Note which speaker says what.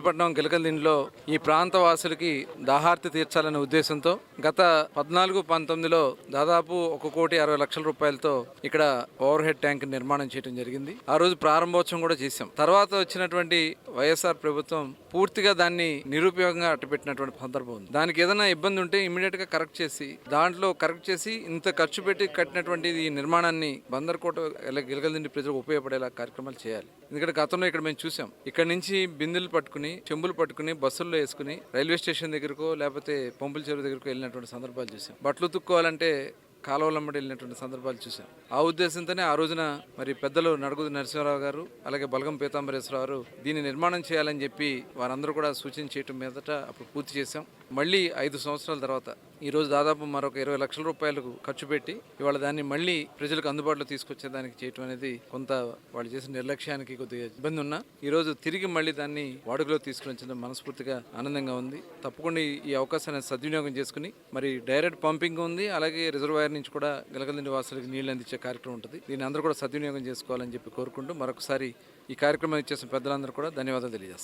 Speaker 1: పట్నం గిలకల్దిండిలో ఈ ప్రాంత వాసులకి దాహార్తి తీర్చాలనే ఉద్దేశంతో గత 14-19లో దాదాపు 1,60,00,000 రూపాయలతో ఇక్కడ ఓవర్ హెడ్ ట్యాంక్ నిర్మాణం చేయడం జరిగింది. ఆ రోజు ప్రారంభోత్సవం కూడా చేశాం. తర్వాత వచ్చినటువంటి వైఎస్ఆర్ ప్రభుత్వం పూర్తిగా దాన్ని నిరుపయోగంగా అట్టపెట్టినటువంటి సందర్భం ఉంది. దానికి ఏదైనా ఇబ్బంది ఉంటే ఇమీడియట్ గా కరెక్ట్ చేసి ఇంత ఖర్చు పెట్టి కట్టినటువంటి ఈ నిర్మాణాన్ని బందర్కోట గిలకల్దిండి ప్రజలకు ఉపయోగపడేలా కార్యక్రమాలు చేయాలి. ఎందుకంటే గతంలో ఇక్కడ మేము చూసాం, ఇక్కడ నుంచి బిందెలు పట్టుకుని చెంబులు పట్టుకుని బస్సుల్లో వేసుకుని రైల్వే స్టేషన్ దగ్గరకో లేకపోతే పంపుల చెరువు దగ్గరకో వెళ్ళినటువంటి సందర్భాలు చూసాం. బట్టలు ఉతుక్కోవాలంటే కాలువలమ్మడి వెళ్ళినటువంటి సందర్భాలు చూసాం. ఆ ఉద్దేశంతోనే ఆ రోజున మరి పెద్దలు నడుగుది నరసింహారావు గారు అలాగే బలగం పీతాంబరేశ్వరరావు గారు దీన్ని నిర్మాణం చేయాలని చెప్పి వారందరూ కూడా సూచన చేయటం మీదట అప్పుడు పూర్తి చేశాం. మళ్ళీ 5 సంవత్సరాల తర్వాత ఈ రోజు దాదాపు మరొక 20 లక్షల రూపాయలకు ఖర్చు పెట్టి ఇవాళ దాన్ని మళ్ళీ ప్రజలకు అందుబాటులో తీసుకొచ్చేదానికి చేయటం అనేది కొంత వాళ్ళు చేసిన నిర్లక్ష్యానికి కొద్దిగా ఇబ్బంది ఉన్నా ఈ రోజు తిరిగి మళ్ళీ దాన్ని వాడుకలో తీసుకుని వచ్చిన మనస్ఫూర్తిగా ఆనందంగా ఉంది. తప్పకుండా ఈ అవకాశాన్ని సద్వినియోగం చేసుకుని మరి డైరెక్ట్ పంపింగ్ ఉంది, అలాగే రిజర్వాయర్ నుంచి కూడా గిలకల్దిండి వాసులకు నీళ్లు అందించే కార్యక్రమం ఉంటుంది. దీన్ని అందరూ కూడా సద్వినియోగం చేసుకోవాలని చెప్పి కోరుకుంటూ మరొకసారి ఈ కార్యక్రమం ఇచ్చేసిన పెద్దలందరూ కూడా ధన్యవాదాలు తెలియజేస్తాను.